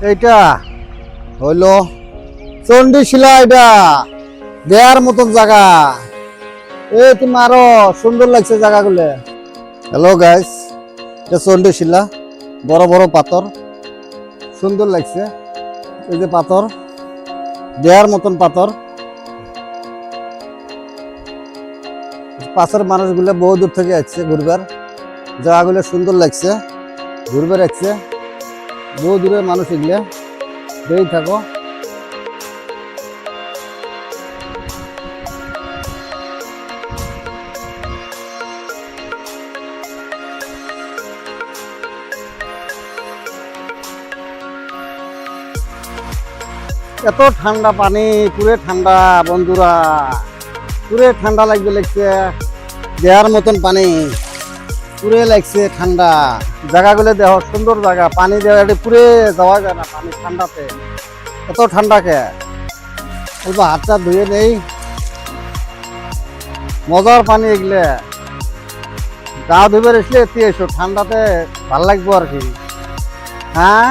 এইটা হইলো চণ্ডীশিলা। এটা দেয়ার মতন জায়গা। এই তুমি আরো সুন্দর লাগছে জায়গাগুলো। হ্যালো গাইস, এটা চণ্ডীশিলা। বড় বড় পাথর, সুন্দর লাগছে। এই যে পাথর, দেয়ার মতন পাথর। পাশের মানুষগুলো বহু দূর থেকে আসছে ঘুরবার। জায়গাগুলো সুন্দর লাগছে, ঘুরবার আসছে বহু দূরের মানুষ। এগুলো দেখেই থাকো। এত ঠান্ডা পানি, পুরে ঠান্ডা বন্ধুরা, পুরে ঠান্ডা লাগছে। দেওয়ার মতন পানি, পুরে লাগছে ঠান্ডা। জায়গাগুলো দেখো, সুন্দর জায়গা। পানি দেওয়া পুরে যাওয়া যায় না পানি ঠান্ডাতে। এত ঠান্ডা কে, অল্প হাতটা ধুয়ে নেই। মজার পানি এগুলো। গা ধুবে এসলে এতে এসো, ঠান্ডাতে ভাল লাগবো আর কি। হ্যাঁ,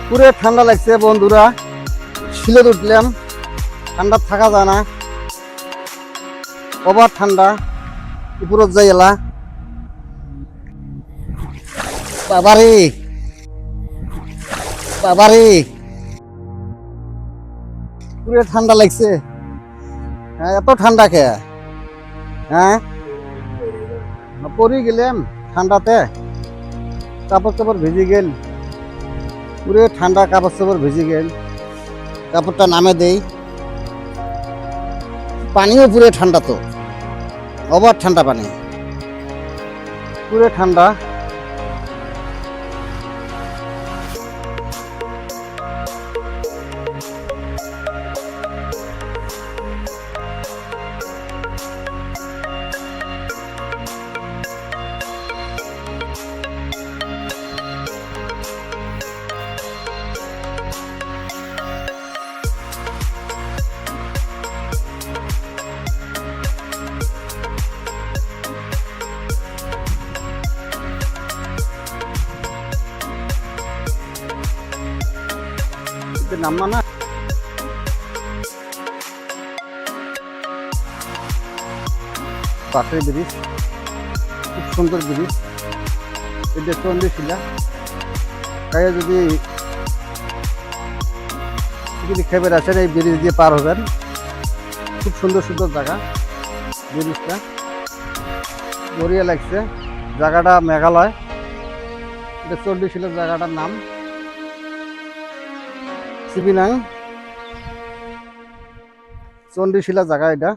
পুরে ঠান্ডা লাগছে বন্ধুরা। শিলে উঠলাম, ঠান্ডা থাকা যায় না, ওভার ঠান্ডা। উপরত যাই এলা বাবারে, বাবারে পুরে ঠান্ডা লাগছে। হ্যাঁ, এত ঠান্ডা কে? হ্যাঁ, পড়ে গেলাম ঠান্ডাতে, কাপড় চাপড় ভিজে গেল। পুরে ঠান্ডা, কাপড় চাপড় ভিজে গেল। কাপড়টা নামে দেই। পানিও পুরে ঠান্ডা, তো ওভার ঠান্ডা পানি, পুরে ঠান্ডা। নামা না, পাশের ব্রিজ, খুব সুন্দর ব্রিজ। এটা চণ্ডীশিলা। তাই যদি খাইবার আসেন, এই ব্রিজ দিয়ে পার হবেন। খুব সুন্দর সুন্দর জায়গা। ব্রিজটা বড়িয়া লাগছে। জায়গাটা মেঘালয়। এটা চণ্ডীশিলার জায়গাটার নাম শিবিনাং। চণ্ডীশিলা জায়গা এটা।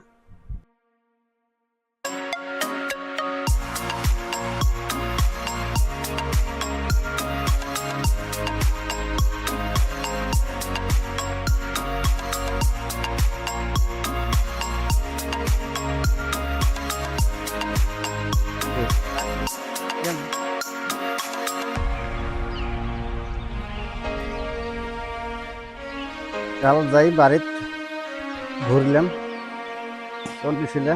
কাল যাই বাড়িত ঘুরলাম চণ্ডীশিলা।